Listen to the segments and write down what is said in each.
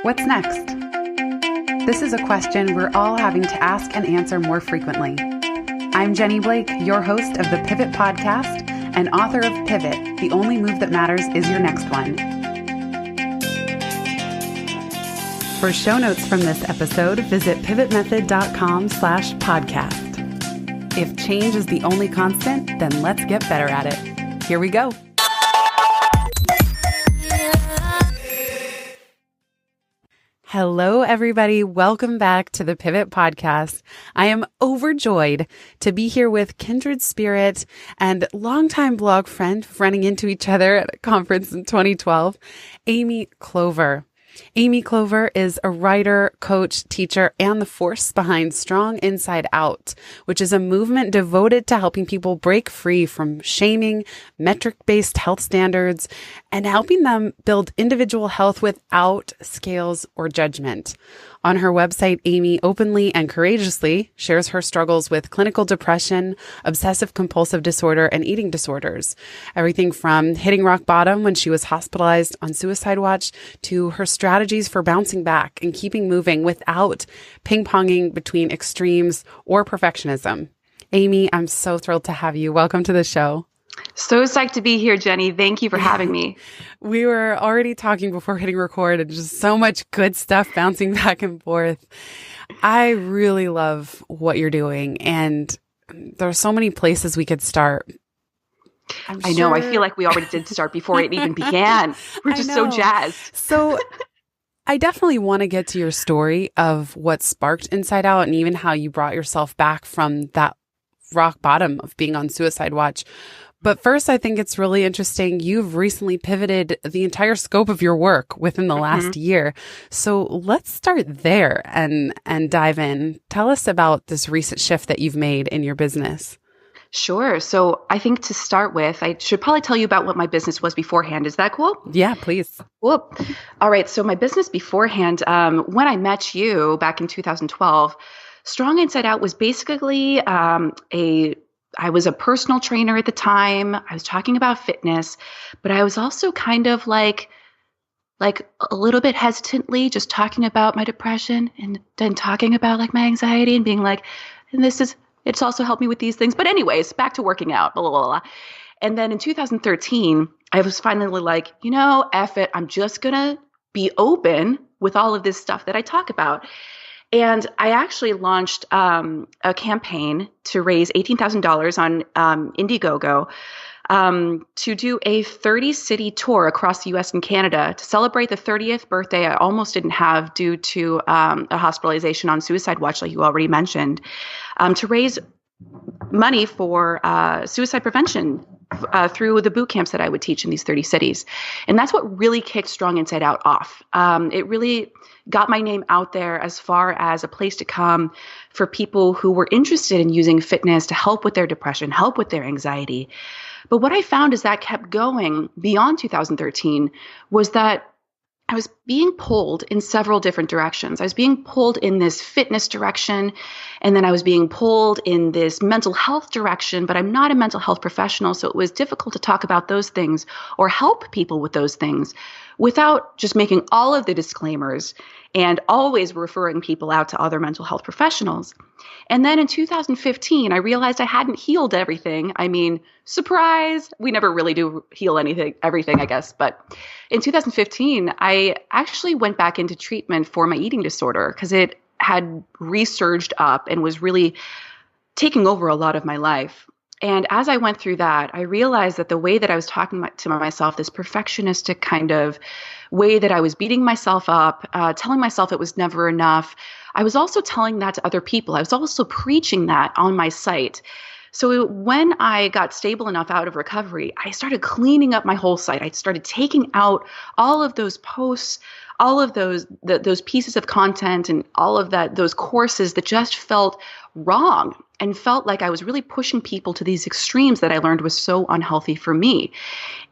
What's next? This is a question we're all having to ask and answer more frequently. I'm Jenny Blake, your host of the Pivot Podcast and author of Pivot, The Only Move That Matters Is Your Next One. For show notes from this episode, visit pivotmethod.com/podcast. If change is the only constant, then let's get better at it. Here we go. Hello, everybody. Welcome back to the Pivot Podcast. I am overjoyed to be here with kindred spirit and longtime blog friend running into each other at a conference in 2012, Amy Clover. Amy Clover is a writer, coach, teacher, and the force behind Strong Inside Out, which is a movement devoted to helping people break free from shaming, metric-based health standards, and helping them build individual health without scales or judgment. On her website, Amy openly and courageously shares her struggles with clinical depression, obsessive compulsive disorder, and eating disorders. Everything from hitting rock bottom when she was hospitalized on suicide watch to her strategies for bouncing back and keeping moving without ping-ponging between extremes or perfectionism. Amy, I'm so thrilled to have you. Welcome to the show. So psyched to be here, Jenny. Thank you for having me. We were already talking before hitting record and just so much good stuff bouncing back and forth. I really love what you're doing, and there are so many places we could start. I know. I feel like we already did start before it even began. We're just so jazzed. So I definitely want to get to your story of what sparked Inside Out and even how you brought yourself back from that rock bottom of being on suicide watch. But first, I think it's really interesting. You've recently pivoted the entire scope of your work within the last year. So let's start there and dive in. Tell us about this recent shift that you've made in your business. Sure. So I think to start with, I should probably tell you about what my business was beforehand. Is that cool? Yeah, please. Cool. All right. So my business beforehand, when I met you back in 2012, Strong Inside Out was basically I was a personal trainer at the time. I was talking about fitness, but I was also kind of like a little bit hesitantly just talking about my depression and then talking about like my anxiety and being like, and it's also helped me with these things. But anyways, back to working out, blah, blah, blah. And then in 2013, I was finally like, F it. I'm just going to be open with all of this stuff that I talk about. And I actually launched a campaign to raise $18,000 on Indiegogo to do a 30-city tour across the U.S. and Canada to celebrate the 30th birthday I almost didn't have due to a hospitalization on suicide watch, like you already mentioned, to raise money for suicide prevention through the boot camps that I would teach in these 30 cities. And that's what really kicked Strong Inside Out off. It really got my name out there as far as a place to come for people who were interested in using fitness to help with their depression, help with their anxiety. But what I found as that kept going beyond 2013 was that I was being pulled in several different directions. I was being pulled in this fitness direction, and then I was being pulled in this mental health direction, but I'm not a mental health professional, so it was difficult to talk about those things or help people with those things without just making all of the disclaimers and always referring people out to other mental health professionals. And then in 2015, I realized I hadn't healed everything. I mean, surprise, we never really do heal everything, I guess. But in 2015, I actually went back into treatment for my eating disorder because it had resurged up and was really taking over a lot of my life. And as I went through that, I realized that the way that I was talking to myself, this perfectionistic kind of way that I was beating myself up, telling myself it was never enough, I was also telling that to other people. I was also preaching that on my site. So when I got stable enough out of recovery, I started cleaning up my whole site. I started taking out all of those posts, all of those pieces of content and all of those courses that just felt wrong and felt like I was really pushing people to these extremes that I learned was so unhealthy for me.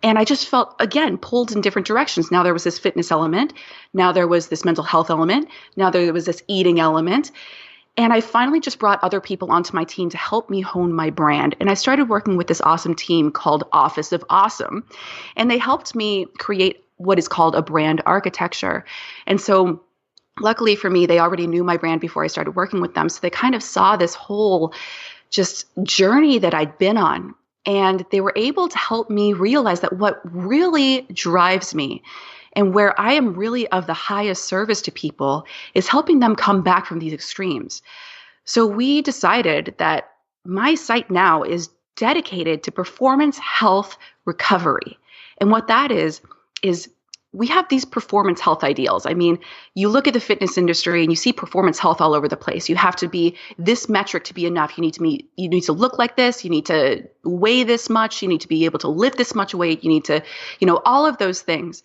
And I just felt, again, pulled in different directions. Now there was this fitness element. Now there was this mental health element. Now there was this eating element. And I finally just brought other people onto my team to help me hone my brand. And I started working with this awesome team called Office of Awesome. And they helped me create what is called a brand architecture. And so luckily for me, they already knew my brand before I started working with them. So they kind of saw this whole just journey that I'd been on. And they were able to help me realize that what really drives me and where I am really of the highest service to people is helping them come back from these extremes. So we decided that my site now is dedicated to performance health recovery. And what that is we have these performance health ideals. I mean, you look at the fitness industry and you see performance health all over the place. You have to be this metric to be enough. You need to look like this. You need to weigh this much. You need to be able to lift this much weight. You need to, all of those things.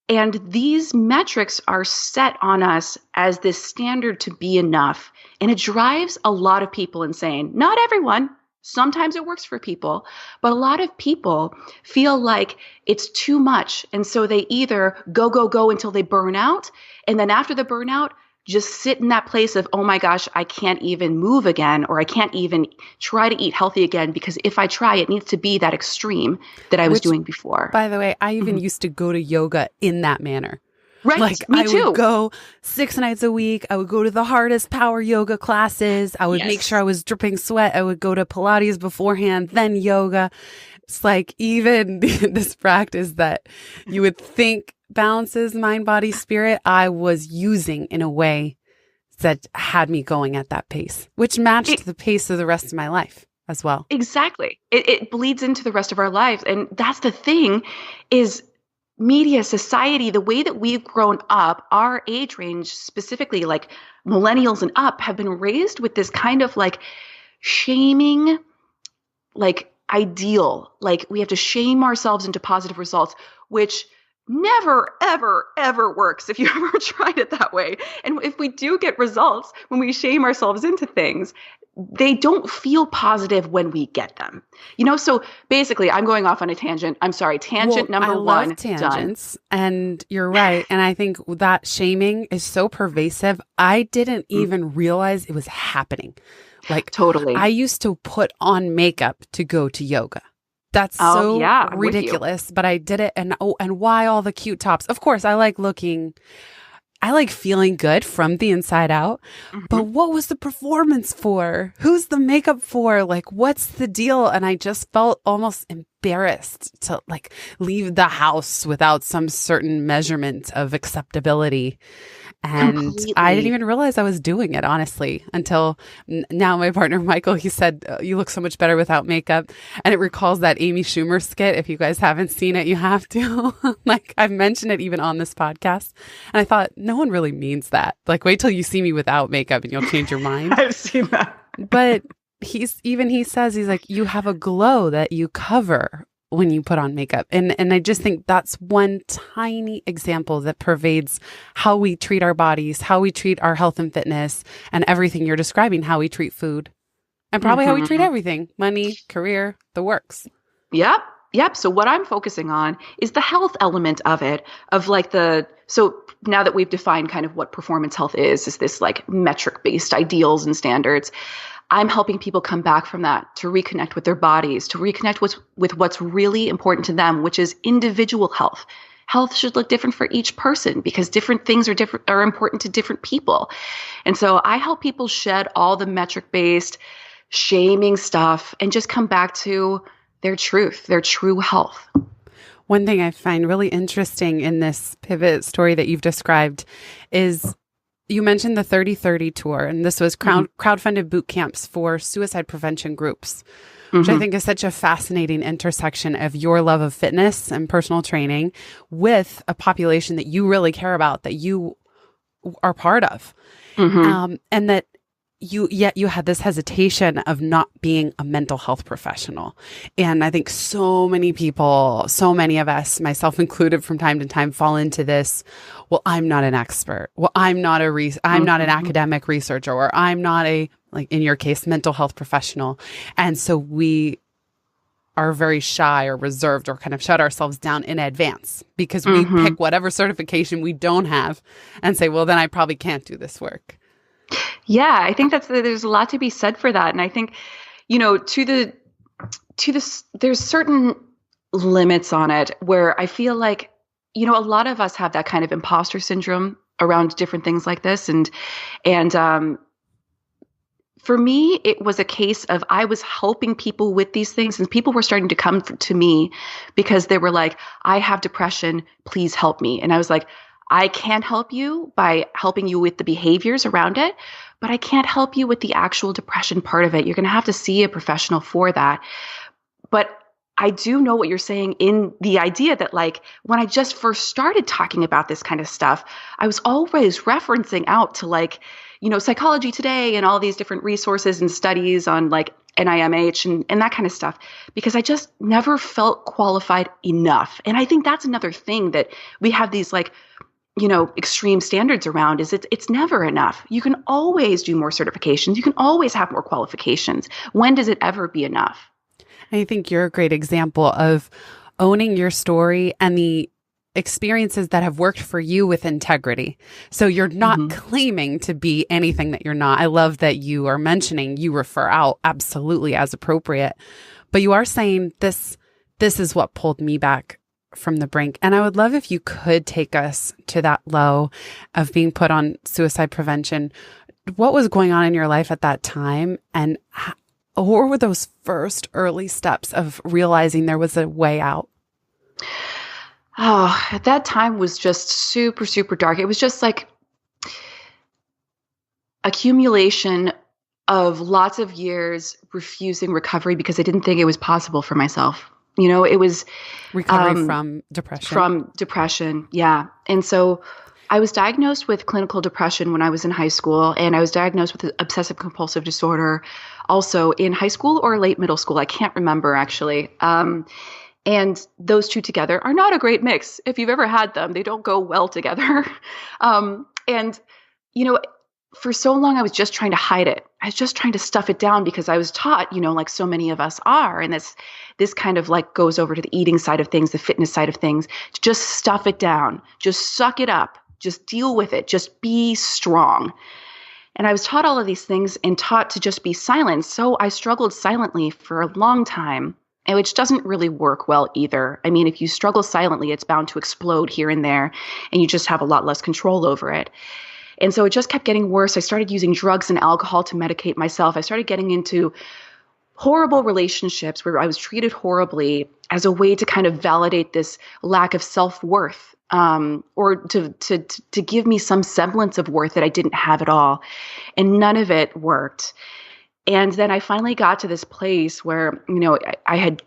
And these metrics are set on us as this standard to be enough. And it drives a lot of people insane. Not everyone. Sometimes it works for people, but a lot of people feel like it's too much. And so they either go until they burn out. And then after the burnout, just sit in that place of, oh my gosh, I can't even move again, or I can't even try to eat healthy again, because if I try, it needs to be that extreme that I was doing before. By the way, I even used to go to yoga in that manner. Right. Like Me too. I would go 6 nights a week. I would go to the hardest power yoga classes. I would make sure I was dripping sweat. I would go to Pilates beforehand, then yoga. It's like even this practice that you would think balances mind, body, spirit, I was using in a way that had me going at that pace, which matched the pace of the rest of my life as well. Exactly. It bleeds into the rest of our lives. And that's the thing is media, society, the way that we've grown up, our age range, specifically like millennials and up, have been raised with this kind of like shaming, like ideal, like we have to shame ourselves into positive results, which never, ever, ever works if you ever tried it that way. And if we do get results when we shame ourselves into things, they don't feel positive when we get them. So basically I'm going off on a tangent. I'm sorry. Tangent number one. I love tangents. Done. And you're right. And I think that shaming is so pervasive. I didn't even realize it was happening. Like totally. I used to put on makeup to go to yoga. That's so ridiculous, but I did it. And why all the cute tops? Of course, I like feeling good from the inside out, but what was the performance for? Who's the makeup for? Like, what's the deal? And I just felt almost embarrassed to like leave the house without some certain measurement of acceptability. And completely. I didn't even realize I was doing it, honestly, until now my partner, Michael, he said, you look so much better without makeup. And it recalls that Amy Schumer skit. If you guys haven't seen it, you have to. Like I've mentioned it even on this podcast. And I thought, no one really means that. Like wait till you see me without makeup and you'll change your mind. I've seen that. But he says, he's like, you have a glow that you cover when you put on makeup. And I just think that's one tiny example that pervades how we treat our bodies, how we treat our health and fitness, and everything you're describing, how we treat food, and probably how we treat everything, money, career, the works. Yep. So what I'm focusing on is the health element of it, of like so now that we've defined kind of what performance health is this like metric-based ideals and standards, I'm helping people come back from that to reconnect with their bodies, to reconnect with what's really important to them, which is individual health. Health should look different for each person because different things are important to different people. And so I help people shed all the metric-based shaming stuff and just come back to their truth, their true health. One thing I find really interesting in this pivot story that you've described is you mentioned the 30/30 tour, and this was crowdfunded boot camps for suicide prevention groups, which I think is such a fascinating intersection of your love of fitness and personal training with a population that you really care about, that you are part of. And that you had this hesitation of not being a mental health professional. And I think so many people, so many of us, myself included from time to time, fall into this. Well, I'm not an expert. Well, I'm not I'm not an academic researcher, or I'm not like in your case, mental health professional. And so we are very shy or reserved or kind of shut ourselves down in advance because we pick whatever certification we don't have and say, well, then I probably can't do this work. Yeah, I think there's a lot to be said for that. And I think, there's certain limits on it where I feel like a lot of us have that kind of imposter syndrome around different things like this. And for me, it was a case of I was helping people with these things, and people were starting to come to me because they were like, I have depression, please help me. And I was like, I can help you by helping you with the behaviors around it, but I can't help you with the actual depression part of it. You're going to have to see a professional for that. But I do know what you're saying in the idea that, like, when I just first started talking about this kind of stuff, I was always referencing out to, like, Psychology Today and all these different resources and studies on, like, NIMH and that kind of stuff, because I just never felt qualified enough. And I think that's another thing that we have these, like, extreme standards around, is it's never enough. You can always do more certifications. You can always have more qualifications. When does it ever be enough? I think you're a great example of owning your story and the experiences that have worked for you with integrity. So you're not claiming to be anything that you're not. I love that you are mentioning you refer out absolutely as appropriate, but you are saying this is what pulled me back from the brink. And I would love if you could take us to that low of being put on suicide prevention. What was going on in your life at that time? And what were those first early steps of realizing there was a way out? Oh, at that time was just super, super dark. It was just like accumulation of lots of years refusing recovery because I didn't think it was possible for myself. It was recovery from depression. From depression, yeah. And so I was diagnosed with clinical depression when I was in high school, and I was diagnosed with obsessive compulsive disorder also in high school or late middle school. I can't remember, actually. And those two together are not a great mix. If you've ever had them, they don't go well together. And for so long, I was just trying to hide it. I was just trying to stuff it down because I was taught, like so many of us are. And this kind of like goes over to the eating side of things, the fitness side of things. Just stuff it down. Just suck it up. Just deal with it. Just be strong. And I was taught all of these things and taught to just be silent. So I struggled silently for a long time, and which doesn't really work well either. I mean, if you struggle silently, it's bound to explode here and there, and you just have a lot less control over it. And so it just kept getting worse. I started using drugs and alcohol to medicate myself. I started getting into horrible relationships where I was treated horribly as a way to kind of validate this lack of self-worth, or to give me some semblance of worth that I didn't have at all. And none of it worked. And then I finally got to this place where, I had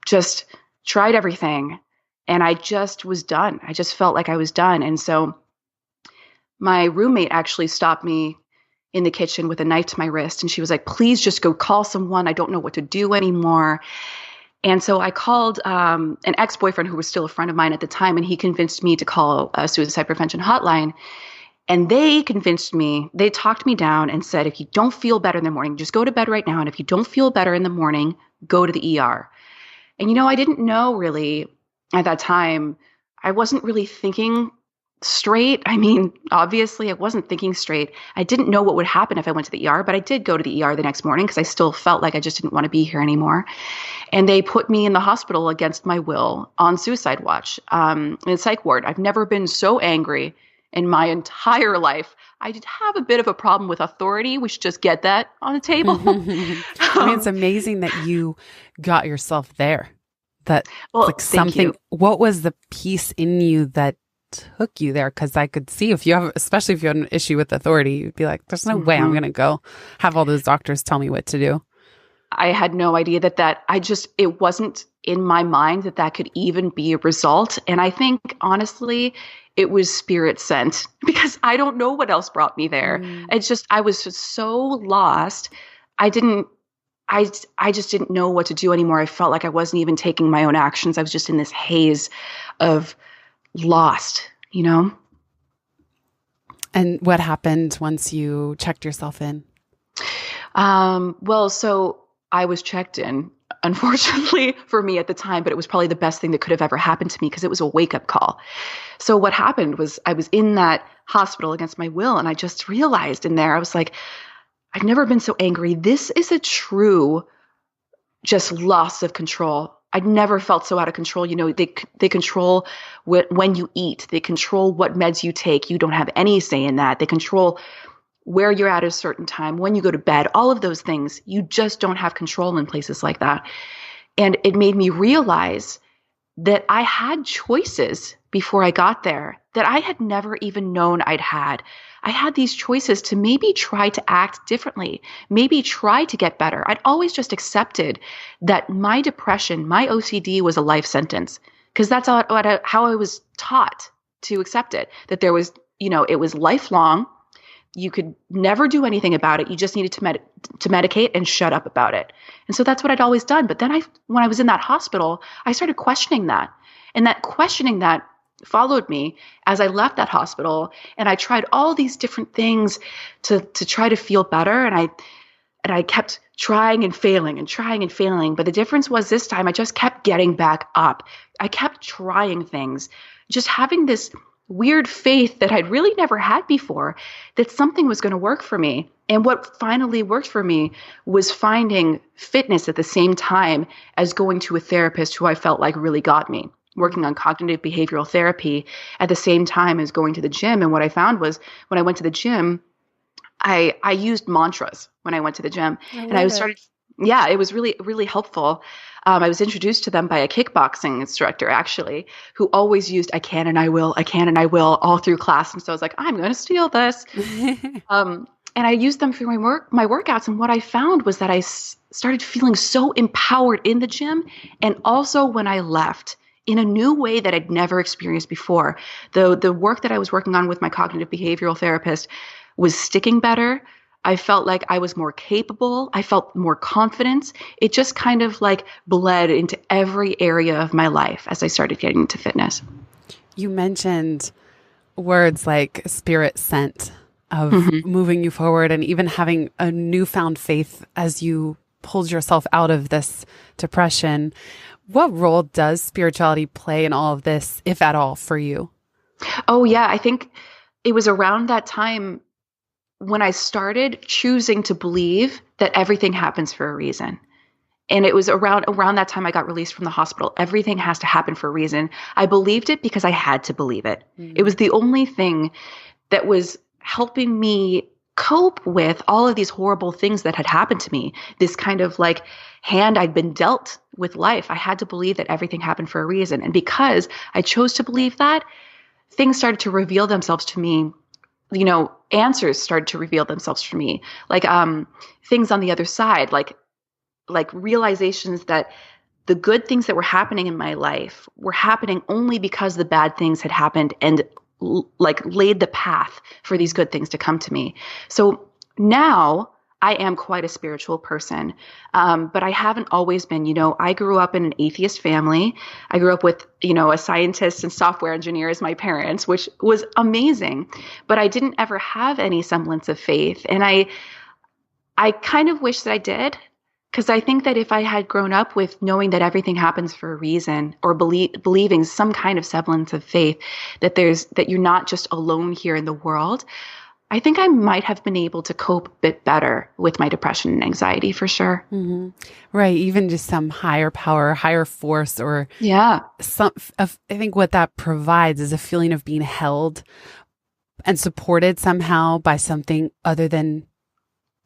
just tried everything and I just was done. I just felt like I was done. And so my roommate actually stopped me in the kitchen with a knife to my wrist. And she was like, please just go call someone. I don't know what to do anymore. And so I called an ex-boyfriend who was still a friend of mine at the time, and he convinced me to call a suicide prevention hotline. And they talked me down and said, if you don't feel better in the morning, just go to bed right now. And if you don't feel better in the morning, go to the ER. And, I didn't know really at that time, I wasn't really thinking straight. I mean, obviously I wasn't thinking straight. I didn't know what would happen if I went to the ER, but I did go to the ER the next morning because I still felt like I just didn't want to be here anymore. And they put me in the hospital against my will on suicide watch, in a psych ward. I've never been so angry in my entire life. I did have a bit of a problem with authority. We should just get that on the table. I mean, it's amazing that you got yourself there. That like something, what was the piece in you that took you there? Because I could see especially if you had an issue with authority, you'd be like, there's no way I'm going to go have all those doctors tell me what to do. I had no idea it wasn't in my mind that could even be a result. And I think, honestly, it was spirit sent because I don't know what else brought me there. It's just, I was just so lost. I just didn't know what to do anymore. I felt like I wasn't even taking my own actions. I was just in this haze of lost, And what happened once you checked yourself in? Well, so I was checked in, unfortunately for me at the time, but it was probably the best thing that could have ever happened to me because it was a wake-up call. So what happened was I was in that hospital against my will, and I just realized in there, I was like, I've never been so angry. This is a true just loss of control. I'd never felt so out of control. They control when you eat. They control what meds you take. You don't have any say in that. They control where you're at a certain time, when you go to bed, all of those things. You just don't have control in places like that. And it made me realize that I had choices before I got there that I had never even known I'd had. I had these choices to maybe try to act differently, maybe try to get better. I'd always just accepted that my depression, my OCD was a life sentence, because that's how I was taught to accept it, that there was, it was lifelong. You could never do anything about it. You just needed to medicate and shut up about it. And so that's what I'd always done. But then when I was in that hospital, I started questioning that. And that questioning that followed me as I left that hospital. And I tried all these different things to try to feel better. And I kept trying and failing and trying and failing. But the difference was this time I just kept getting back up. I kept trying things, just having this weird faith that I'd really never had before, that something was going to work for me. And what finally worked for me was finding fitness at the same time as going to a therapist who I felt like really got me, working on cognitive behavioral therapy at the same time as going to the gym. And what I found was when I went to the gym, I used mantras when I went to the gym. It was really, really helpful. I was introduced to them by a kickboxing instructor, actually, who always used, I can and I will, all through class. And so I was like, I'm going to steal this. And I used them for my workouts. And what I found was that I started feeling so empowered in the gym, and also when I left, in a new way that I'd never experienced before. The work that I was working on with my cognitive behavioral therapist was sticking better. I felt like I was more capable. I felt more confidence. It just kind of like bled into every area of my life as I started getting into fitness. You mentioned words like spirit sent of moving you forward, and even having a newfound faith as you pulled yourself out of this depression. What role does spirituality play in all of this, if at all, for you? Oh, yeah. I think it was around that time when I started choosing to believe that everything happens for a reason. And it was around that time I got released from the hospital. Everything has to happen for a reason. I believed it because I had to believe it. It was the only thing that was helping me cope with all of these horrible things that had happened to me. This kind of like hand I'd been dealt with life. I had to believe that everything happened for a reason. And because I chose to believe that, things started to reveal themselves to me. Answers started to reveal themselves for me, like things on the other side, like realizations that the good things that were happening in my life were happening only because the bad things had happened and laid the path for these good things to come to me. So now I am quite a spiritual person, but I haven't always been. I grew up in an atheist family. I grew up with, a scientist and software engineer as my parents, which was amazing. But I didn't ever have any semblance of faith. And I kind of wish that I did, because I think that if I had grown up with knowing that everything happens for a reason, or believing some kind of semblance of faith, that you're not just alone here in the world, I think I might have been able to cope a bit better with my depression and anxiety, for sure. Mm-hmm. Right. Even just some higher power, higher force, or I think what that provides is a feeling of being held and supported somehow by something other than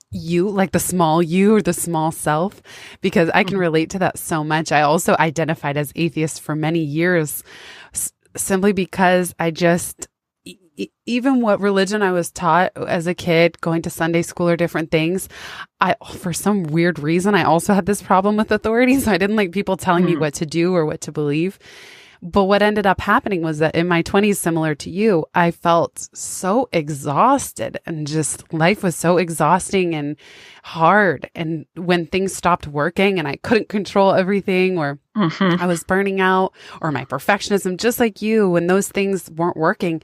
you, like the small you or the small self, because I can relate to that so much. I also identified as atheist for many years, simply because I just, even what religion I was taught as a kid, going to Sunday school or different things, for some weird reason, I also had this problem with authority. So I didn't like people telling me what to do or what to believe. But what ended up happening was that in my 20s, similar to you, I felt so exhausted, and just life was so exhausting and hard. And when things stopped working and I couldn't control everything, or I was burning out, or my perfectionism, just like you, when those things weren't working,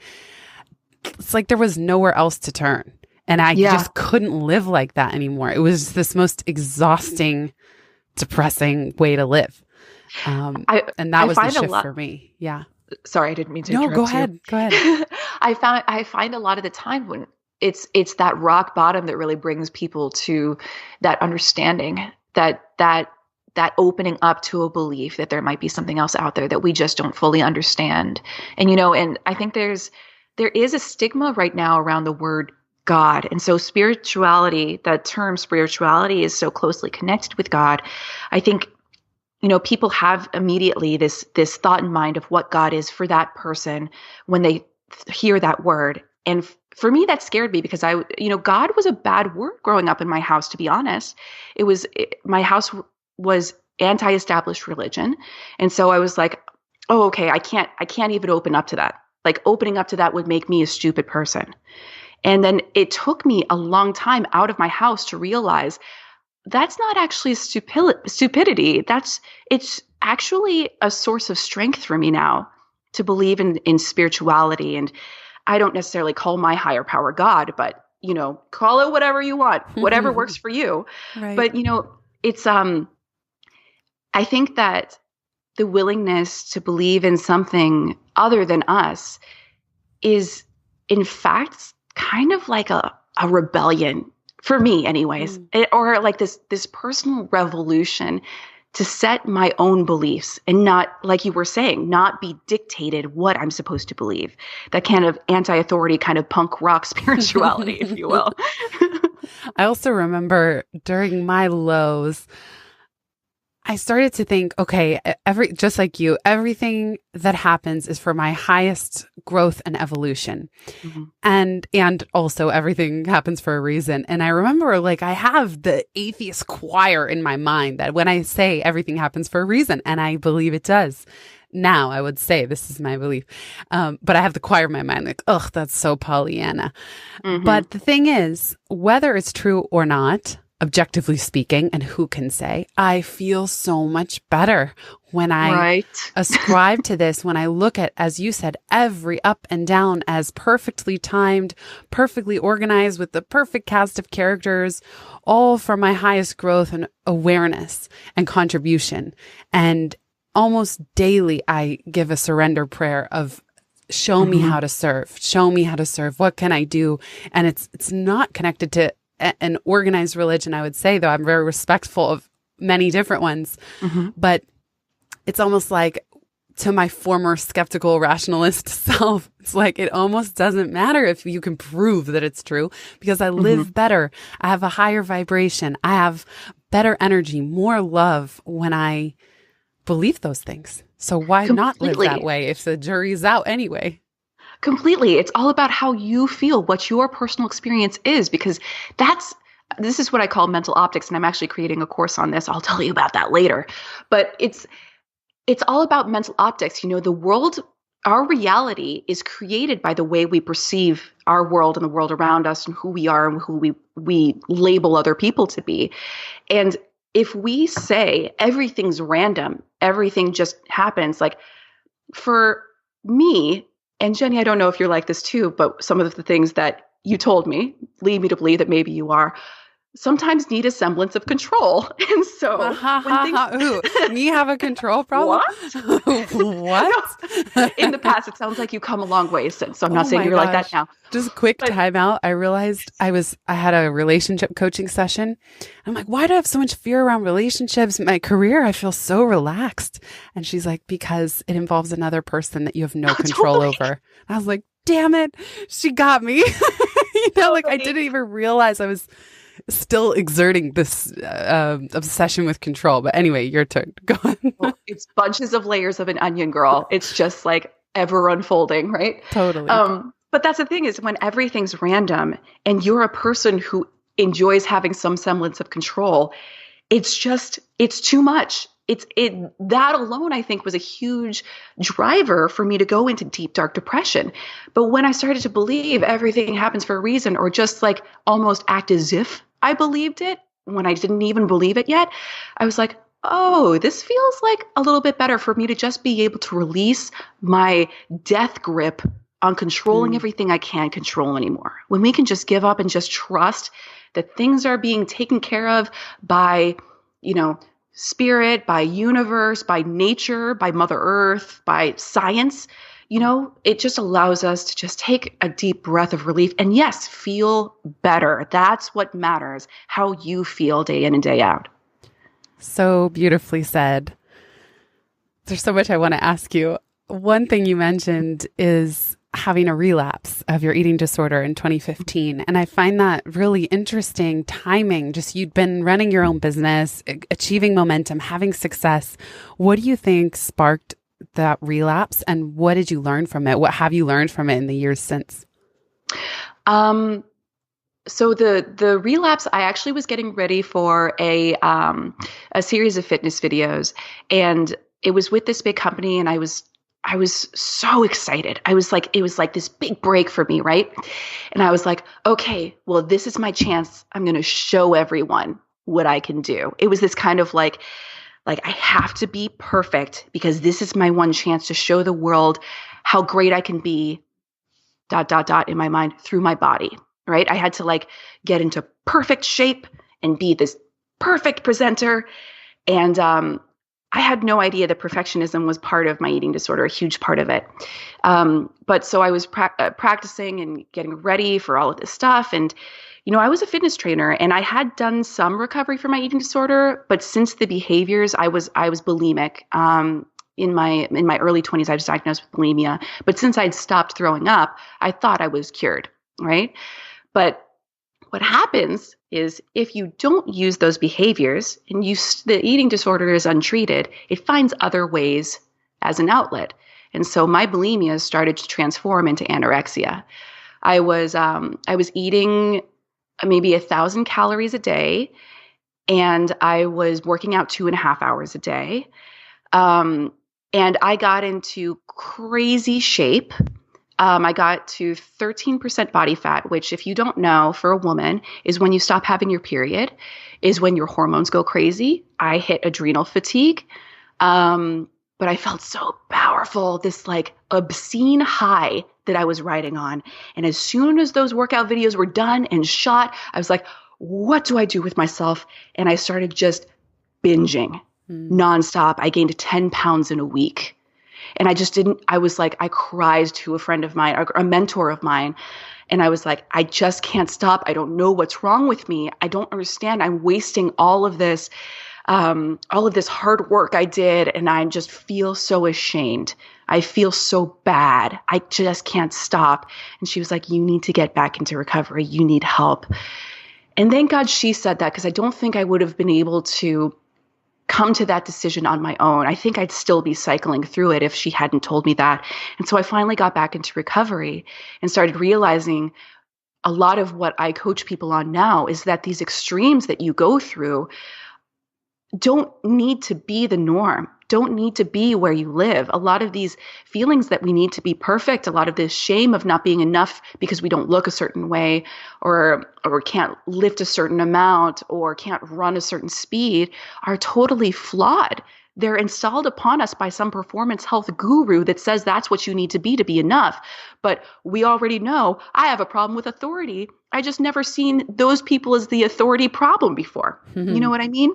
it's like there was nowhere else to turn. And I just couldn't live like that anymore. It was this most exhausting, depressing way to live. And that was the shift for me. Yeah. Sorry, I didn't mean to interrupt you. Go ahead. I find a lot of the time when it's that rock bottom that really brings people to that understanding that that opening up to a belief that there might be something else out there that we just don't fully understand. And, and I think there is a stigma right now around the word God. And so spirituality, that term spirituality is so closely connected with God. I think, people have immediately this thought in mind of what God is for that person when they hear that word. And for me, that scared me because God was a bad word growing up in my house, to be honest. My house was anti-established religion. And so I was like, oh, okay, I can't even open up to that. Like opening up to that would make me a stupid person. And then it took me a long time out of my house to realize that's not actually stupidity. It's actually a source of strength for me now to believe in spirituality. And I don't necessarily call my higher power God, but, call it whatever you want, whatever works for you. Right. But, it's, I think that the willingness to believe in something other than us is, in fact, kind of like a rebellion for me anyways, or like this personal revolution to set my own beliefs and not, like you were saying, not be dictated what I'm supposed to believe. That kind of anti-authority kind of punk rock spirituality, if you will. I also remember during my lows, I started to think, okay, just like you, everything that happens is for my highest growth and evolution. Mm-hmm. And also everything happens for a reason. And I remember I have the atheist choir in my mind that when I say everything happens for a reason, and I believe it does. Now I would say this is my belief. But I have the choir in my mind like, ugh, that's so Pollyanna. Mm-hmm. But the thing is, whether it's true or not, objectively speaking, and who can say, I feel so much better when I ascribe to this, when I look at, as you said, every up and down as perfectly timed, perfectly organized with the perfect cast of characters, all for my highest growth and awareness and contribution. And almost daily, I give a surrender prayer of, show me how to serve. Show me how to serve. What can I do? And it's not connected to an organized religion, I would say, though I'm very respectful of many different ones. Mm-hmm. But it's almost like, to my former skeptical rationalist self, it's like it almost doesn't matter if you can prove that it's true, because I live better. I have a higher vibration. I have better energy, more love when I believe those things. So why not live that way if the jury's out anyway? Completely. It's all about how you feel, what your personal experience is, because this is what I call mental optics. And I'm actually creating a course on this. I'll tell you about that later. But it's all about mental optics. The world, our reality is created by the way we perceive our world and the world around us and who we are and who we label other people to be. And if we say everything's random, everything just happens, like for me, and Jenny, I don't know if you're like this too, but some of the things that you told me lead me to believe that maybe you are, sometimes need a semblance of control. And so me have a control problem? What? No. In the past, it sounds like you come a long way since. So I'm not saying you're like that now. Just quick time out. I realized I had a relationship coaching session. I'm like, why do I have so much fear around relationships? My career, I feel so relaxed. And she's like, because it involves another person that you have no control over. And I was like, damn it. She got me. I didn't even realize I was still exerting this obsession with control. But anyway, your turn. Go on. Well, it's bunches of layers of an onion, girl. It's just like ever unfolding, right? Totally. But that's the thing, is when everything's random and you're a person who enjoys having some semblance of control, it's too much. That alone, I think, was a huge driver for me to go into deep, dark depression. But when I started to believe everything happens for a reason, or just like almost act as if I believed it when I didn't even believe it yet, I was like, oh, this feels like a little bit better for me to just be able to release my death grip on controlling everything I can't control anymore. When we can just give up and just trust that things are being taken care of by, spirit, by universe, by nature, by Mother Earth, by science, it just allows us to just take a deep breath of relief and, yes, feel better. That's what matters, how you feel day in and day out. So beautifully said. There's so much I want to ask you. One thing you mentioned is having a relapse of your eating disorder in 2015. And I find that really interesting timing. Just you'd been running your own business, achieving momentum, having success. What do you think sparked that relapse, and what did you learn from it? What have you learned from it in the years since? So the relapse, I actually was getting ready for a series of fitness videos, and it was with this big company, and I was so excited. It was like this big break for me, right? And I was like, okay, well, this is my chance. I'm going to show everyone what I can do. It was this kind of like I have to be perfect because this is my one chance to show the world how great I can be, ... in my mind through my body, right? I had to like get into perfect shape and be this perfect presenter. And I had no idea that perfectionism was part of my eating disorder, a huge part of it. But so I was practicing and getting ready for all of this stuff. And, I was a fitness trainer and I had done some recovery for my eating disorder, but since the behaviors, I was bulimic. In my early 20s, I was diagnosed with bulimia. But since I'd stopped throwing up, I thought I was cured, right? But what happens is if you don't use those behaviors and the eating disorder is untreated, it finds other ways as an outlet. And so my bulimia started to transform into anorexia. I was eating maybe 1,000 calories a day, and I was working out 2.5 hours a day. And I got into crazy shape. I got to 13% body fat, which if you don't know, for a woman is when you stop having your period, is when your hormones go crazy. I hit adrenal fatigue. But I felt so powerful, this like obscene high that I was riding on. And as soon as those workout videos were done and shot, I was like, what do I do with myself? And I started just binging nonstop. I gained 10 pounds in a week. And I cried to a friend of mine, a mentor of mine. And I was like, I just can't stop. I don't know what's wrong with me. I don't understand. I'm wasting all of this hard work I did. And I just feel so ashamed. I feel so bad. I just can't stop. And she was like, you need to get back into recovery. You need help. And thank God she said that, because I don't think I would have been able to come to that decision on my own. I think I'd still be cycling through it if she hadn't told me that. And so I finally got back into recovery and started realizing a lot of what I coach people on now is that these extremes that you go through don't need to be the norm, don't need to be where you live. A lot of these feelings that we need to be perfect, a lot of this shame of not being enough because we don't look a certain way or can't lift a certain amount or can't run a certain speed are totally flawed. They're installed upon us by some performance health guru that says that's what you need to be enough. But we already know I have a problem with authority. I just never seen those people as the authority problem before. Mm-hmm. You know what I mean?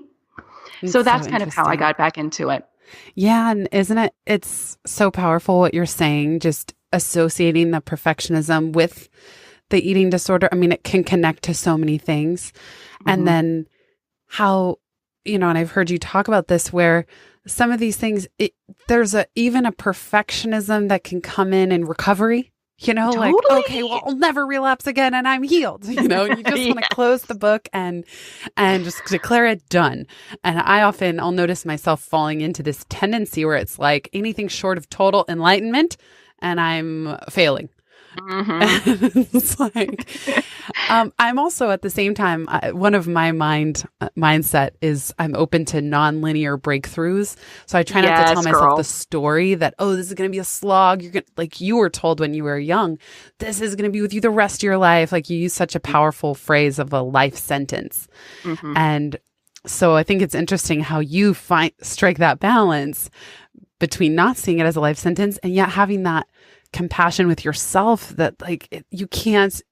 So that's kind of how I got back into it. Yeah. And isn't it? It's so powerful what you're saying, just associating the perfectionism with the eating disorder. I mean, it can connect to so many things. Mm-hmm. And then how, and I've heard you talk about this where some of these things, there's even a perfectionism that can come in recovery. Totally. Like, okay, well, I'll never relapse again and I'm healed. You just Yes. want to close the book and just declare it done. And I'll notice myself falling into this tendency where it's like anything short of total enlightenment and I'm failing. Mm-hmm. It's like, I'm also at the same time, one of my mindset is I'm open to nonlinear breakthroughs. So I try not to tell myself the story that, this is going to be a slog. You're going like you were told when you were young, this is going to be with you the rest of your life. Like you use such a powerful phrase of a life sentence. Mm-hmm. And so I think it's interesting how you strike that balance between not seeing it as a life sentence and yet having that compassion with yourself that you can't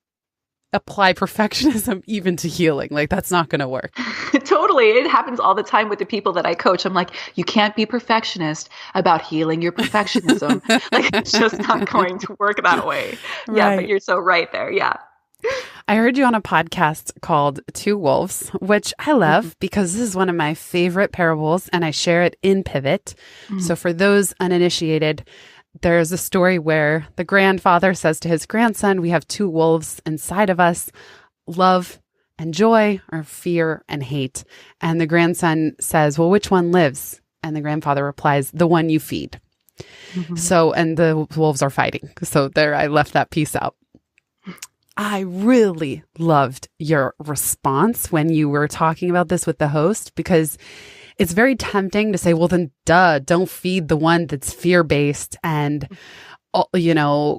apply perfectionism even to healing. Like that's not going to work. Totally. It happens all the time with the people that I coach. I'm like, you can't be perfectionist about healing your perfectionism. Like it's just not going to work that way. Right. Yeah, but you're so right there. Yeah. I heard you on a podcast called Two Wolves, which I love because this is one of my favorite parables and I share it in Pivot. So for those uninitiated, there's a story where the grandfather says to his grandson, we have two wolves inside of us, love and joy, or fear and hate. And the grandson says, well, which one lives? And the grandfather replies, the one you feed. So, and the wolves are fighting. So there, I left that piece out. I really loved your response when you were talking about this with the host, because it's very tempting to say, well, then don't feed the one that's fear-based and,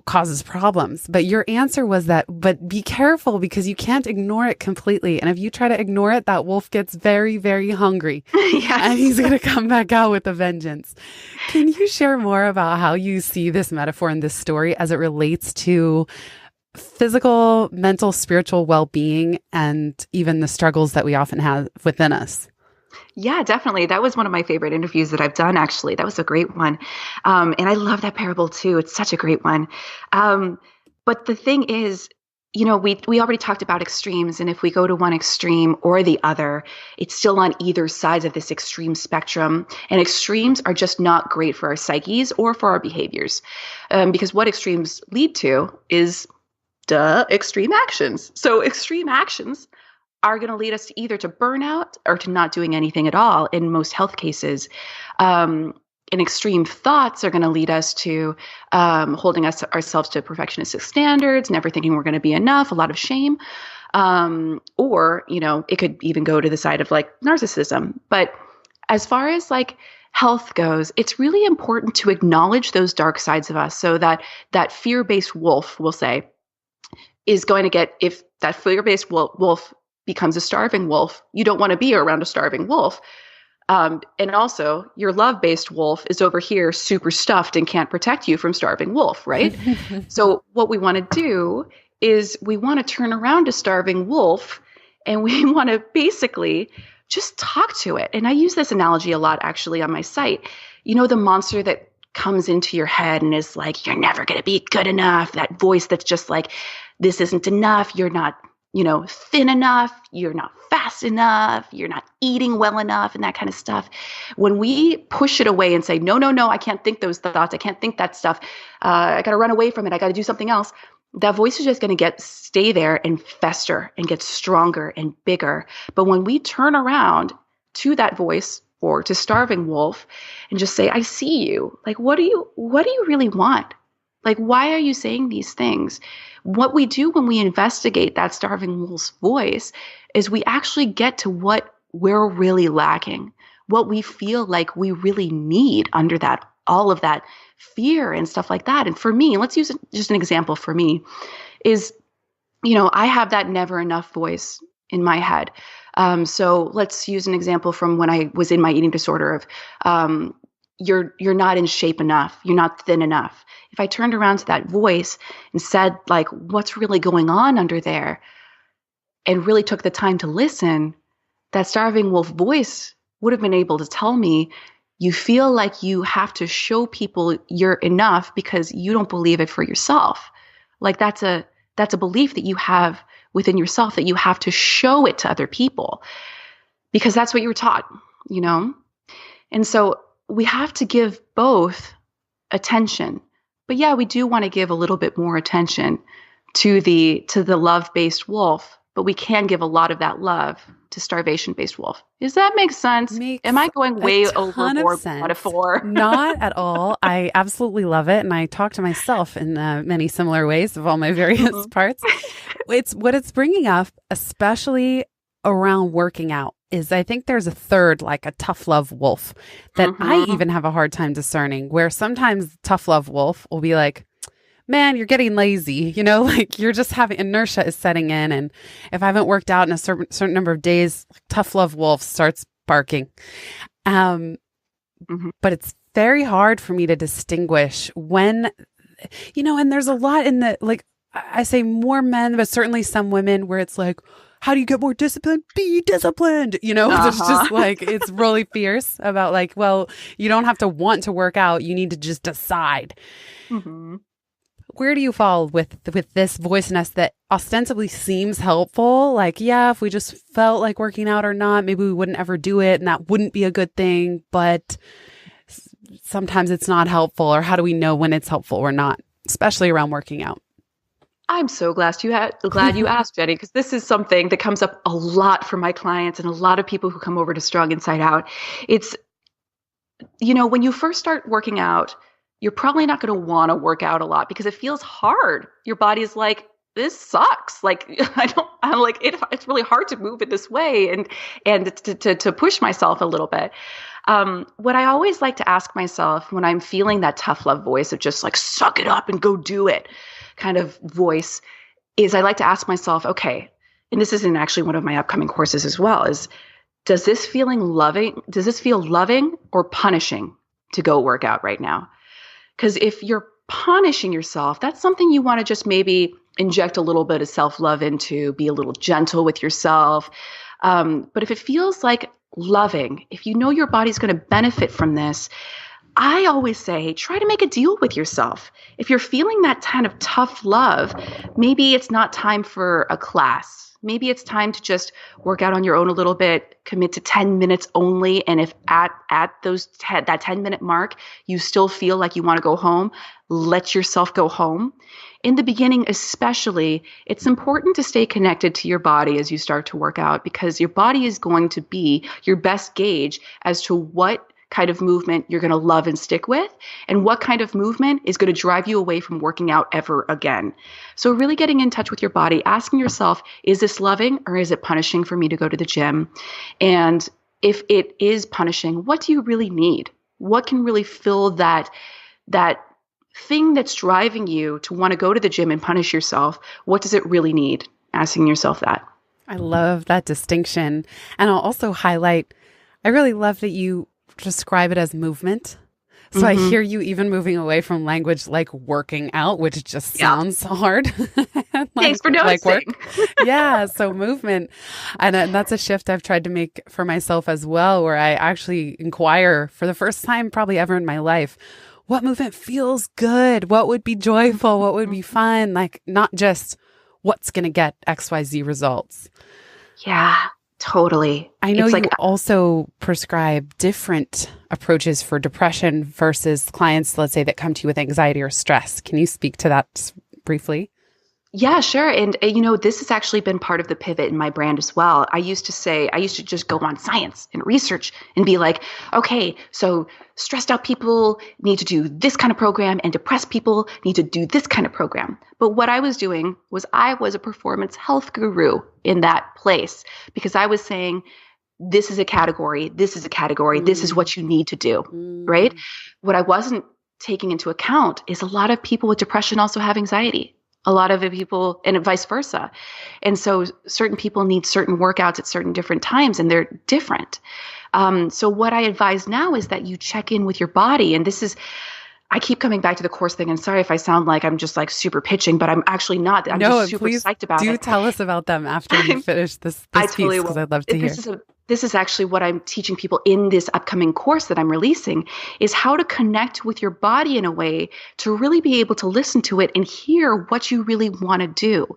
causes problems. But your answer was but be careful because you can't ignore it completely. And if you try to ignore it, that wolf gets very, very hungry. Yes. And he's going to come back out with a vengeance. Can you share more about how you see this metaphor in this story as it relates to physical, mental, spiritual well-being, and even the struggles that we often have within us? Yeah, definitely. That was one of my favorite interviews that I've done, actually. That was a great one. And I love that parable too. It's such a great one. But the thing is, we already talked about extremes. And if we go to one extreme or the other, it's still on either sides of this extreme spectrum. And extremes are just not great for our psyches or for our behaviors. Because what extremes lead to is extreme actions. So extreme actions are going to lead us either to burnout or to not doing anything at all in most health cases. And extreme thoughts are going to lead us to holding ourselves to perfectionistic standards, never thinking we're going to be enough, a lot of shame. Or, it could even go to the side of like narcissism. But as far as like health goes, it's really important to acknowledge those dark sides of us so that fear-based wolf, we'll say, is going to get, if that fear-based wolf becomes a starving wolf, you don't want to be around a starving wolf. And also, your love-based wolf is over here super stuffed and can't protect you from starving wolf, right? So what we want to do is we want to turn around a starving wolf and we want to basically just talk to it. And I use this analogy a lot actually on my site. The monster that comes into your head and is like, you're never going to be good enough. That voice that's just like, this isn't enough. You're not, thin enough. You're not fast enough. You're not eating well enough and that kind of stuff. When we push it away and say, no, I can't think those thoughts. I can't think that stuff. I got to run away from it. I got to do something else. That voice is just going to stay there and fester and get stronger and bigger. But when we turn around to that voice or to starving wolf and just say, I see you. Like, what do you really want? Like, why are you saying these things? What we do when we investigate that starving wolf's voice is we actually get to what we're really lacking, what we feel like we really need under that, all of that fear and stuff like that. And for me, let's use just an example for me is, I have that never enough voice in my head. So let's use an example from when I was in my eating disorder of, you're not in shape enough. You're not thin enough. If I turned around to that voice and said, like, what's really going on under there, and really took the time to listen, that starving wolf voice would have been able to tell me, you feel like you have to show people you're enough because you don't believe it for yourself. Like that's a belief that you have within yourself that you have to show it to other people because that's what you were taught, And so we have to give both attention. But yeah, we do want to give a little bit more attention to the love-based wolf, but we can give a lot of that love to starvation-based wolf. Does that make sense? Am I going way overboard with metaphor? Not at all. I absolutely love it. And I talk to myself in many similar ways of all my various parts. It's what it's bringing up, especially around working out, is I think there's a third, like a tough love wolf that I even have a hard time discerning, where sometimes tough love wolf will be like, man, you're getting lazy, like you're just having inertia is setting in. And if I haven't worked out in a certain number of days, tough love wolf starts barking. But it's very hard for me to distinguish when, and there's a lot in the, like, I say more men, but certainly some women where it's like, how do you get more disciplined? Be disciplined. It's just like, it's really fierce about like, well, you don't have to want to work out. You need to just decide. where do you fall with this voice in us that ostensibly seems helpful? Like, yeah, if we just felt like working out or not, maybe we wouldn't ever do it, and that wouldn't be a good thing. But sometimes it's not helpful. Or how do we know when it's helpful or not, especially around working out? I'm so glad you asked, Jenny, because this is something that comes up a lot for my clients and a lot of people who come over to Strong Inside Out. It's, when you first start working out, you're probably not going to want to work out a lot because it feels hard. Your body is like, this sucks. Like, it's really hard to move it this way and to push myself a little bit. What I always like to ask myself when I'm feeling that tough love voice of just like, suck it up and go do it kind of voice, is I like to ask myself, okay, and this is in actually one of my upcoming courses as well, is does this feel loving or punishing to go work out right now? Because if you're punishing yourself, that's something you want to just maybe inject a little bit of self-love into, be a little gentle with yourself. But if it feels like loving, if you know your body's going to benefit from this, I always say, try to make a deal with yourself. If you're feeling that kind of tough love, maybe it's not time for a class. Maybe it's time to just work out on your own a little bit, commit to 10 minutes only. And if at that 10-minute mark, you still feel like you want to go home, let yourself go home. In the beginning, especially, it's important to stay connected to your body as you start to work out, because your body is going to be your best gauge as to what kind of movement you're going to love and stick with, and what kind of movement is going to drive you away from working out ever again. So really getting in touch with your body, asking yourself, is this loving or is it punishing for me to go to the gym? And if it is punishing, what do you really need? What can really fill that thing that's driving you to want to go to the gym and punish yourself? What does it really need? Asking yourself that. I love that distinction. And I'll also highlight, I really love that you describe it as movement. So I hear you even moving away from language like working out, which just sounds hard. Thanks for noticing. Like work. Yeah, so movement. And that's a shift I've tried to make for myself as well, where I actually inquire for the first time probably ever in my life, what movement feels good? What would be joyful? What would be fun? Like not just what's going to get XYZ results. Yeah. Totally. I know you also prescribe different approaches for depression versus clients, let's say, that come to you with anxiety or stress. Can you speak to that briefly? Yeah, sure. And, this has actually been part of the pivot in my brand as well. I used to just go on science and research and be like, okay, so stressed out people need to do this kind of program and depressed people need to do this kind of program. But what I was doing was I was a performance health guru in that place, because I was saying, this is a category, this is a category, this is what you need to do, right? What I wasn't taking into account is a lot of people with depression also have anxiety. A lot of people, and vice versa. And so certain people need certain workouts at certain different times, and they're different. So what I advise now is that you check in with your body. And I keep coming back to the course thing, and sorry if I sound like I'm just like super pitching, but I'm actually not. I'm just super psyched about it. Do tell us about them after you finish this piece, because I'd love to hear. This is actually what I'm teaching people in this upcoming course that I'm releasing, is how to connect with your body in a way to really be able to listen to it and hear what you really want to do.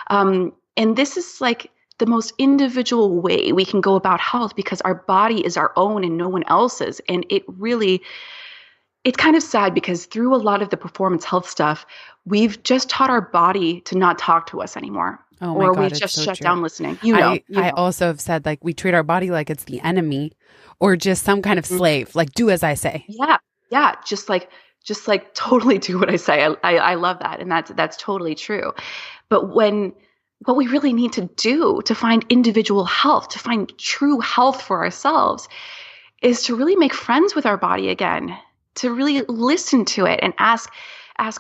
And this is like the most individual way we can go about health, because our body is our own and no one else's. And it's kind of sad, because through a lot of the performance health stuff, we've just taught our body to not talk to us anymore. Oh my God, we just so shut true. down listening. I also have said, like, we treat our body like it's the enemy or just some kind of slave, like do as I say. Yeah. Just like totally do what I say. I love that. And that's totally true. But what we really need to do to find individual health, to find true health for ourselves, is to really make friends with our body again, to really listen to it and ask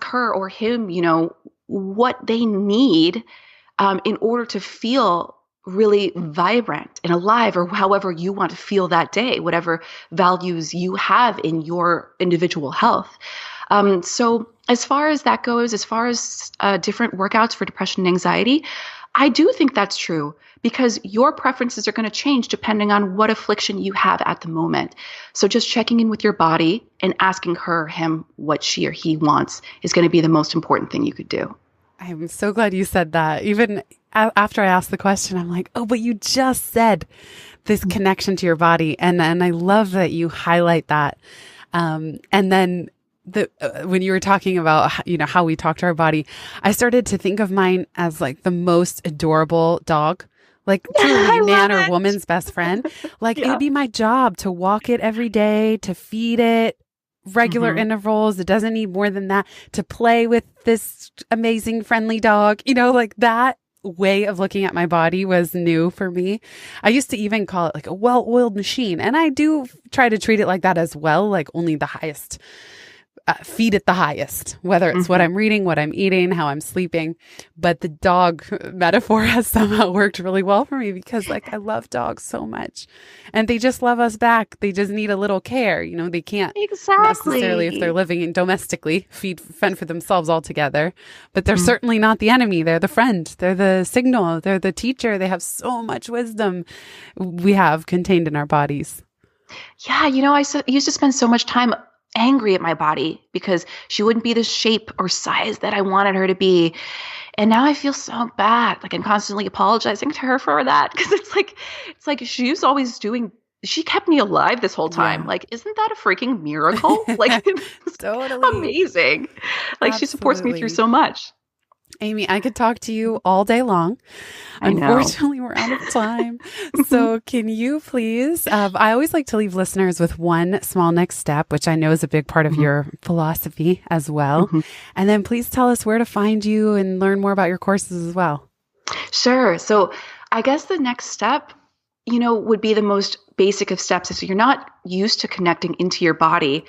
her or him, what they need in order to feel really vibrant and alive, or however you want to feel that day, whatever values you have in your individual health. So as far as that goes, as far as different workouts for depression and anxiety, I do think that's true because your preferences are going to change depending on what affliction you have at the moment. So just checking in with your body and asking her, him, what she or he wants is going to be the most important thing you could do. I'm so glad you said that. Even after I asked the question, I'm like, oh, but you just said this connection to your body. And I love that you highlight that. And then when you were talking about, how we talk to our body, I started to think of mine as like the most adorable dog, like truly man or woman's best friend. Like it would be my job to walk it every day, to feed it regular intervals. It doesn't need more than that, to play with this amazing friendly dog, like that way of looking at my body was new for me. I used to even call it like a well-oiled machine. And I do try to treat it like that as well, like only the highest. Feed it the highest, whether it's what I'm reading, what I'm eating, how I'm sleeping. But the dog metaphor has somehow worked really well for me because I love dogs so much and they just love us back. They just need a little care. They can't necessarily, if they're living in domestically, fend for themselves altogether, but they're certainly not the enemy. They're the friend. They're the signal. They're the teacher. They have so much wisdom we have contained in our bodies. Yeah. I used to spend so much time angry at my body because she wouldn't be the shape or size that I wanted her to be. And now I feel so bad. Like I'm constantly apologizing to her for that because it's like she's always she kept me alive this whole time. Yeah. Like, isn't that a freaking miracle? Like, it's totally amazing. Like Absolutely. She supports me through so much. Amy, I could talk to you all day long. Unfortunately, we're out of time. So can you please, I always like to leave listeners with one small next step, which I know is a big part of your philosophy as well. And then please tell us where to find you and learn more about your courses as well. Sure. So I guess the next step, would be the most basic of steps. If you're not used to connecting into your body,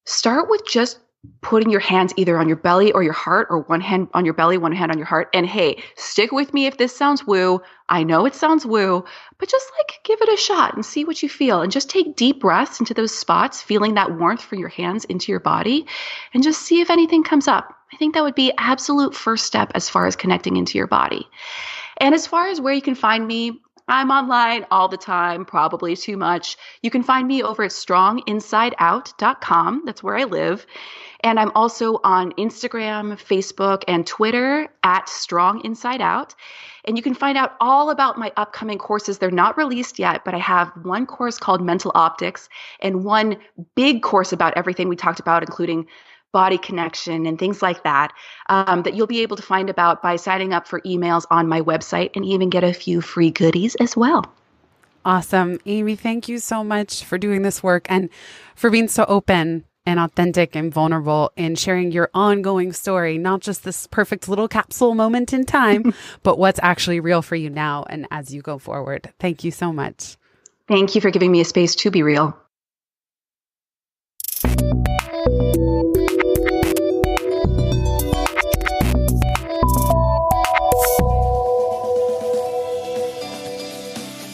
start with just putting your hands either on your belly or your heart, or one hand on your belly, one hand on your heart. And hey, stick with me if this sounds woo. I know it sounds woo, but just give it a shot and see what you feel. And just take deep breaths into those spots, feeling that warmth from your hands into your body, and just see if anything comes up. I think that would be absolute first step as far as connecting into your body. And as far as where you can find me, I'm online all the time, probably too much. You can find me over at stronginsideout.com. That's where I live. And I'm also on Instagram, Facebook, and Twitter at stronginsideout. And you can find out all about my upcoming courses. They're not released yet, but I have one course called Mental Optics and one big course about everything we talked about, including body connection and things like that, that you'll be able to find about by signing up for emails on my website and even get a few free goodies as well. Awesome. Amy, thank you so much for doing this work and for being so open and authentic and vulnerable in sharing your ongoing story, not just this perfect little capsule moment in time, but what's actually real for you now and as you go forward. Thank you so much. Thank you for giving me a space to be real.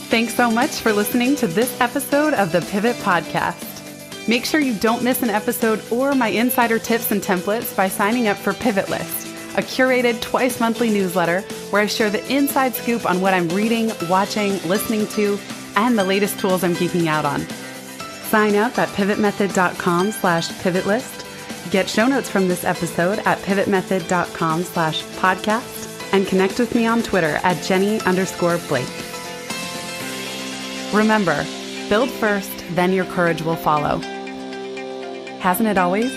Thanks so much for listening to this episode of the Pivot Podcast. Make sure you don't miss an episode or my insider tips and templates by signing up for Pivot List, a curated twice monthly newsletter where I share the inside scoop on what I'm reading, watching, listening to, and the latest tools I'm geeking out on. Sign up at pivotmethod.com/pivotlist. Get show notes from this episode at pivotmethod.com/podcast and connect with me on Twitter at Jenny_Blake. Remember, build first, then your courage will follow. Hasn't it always?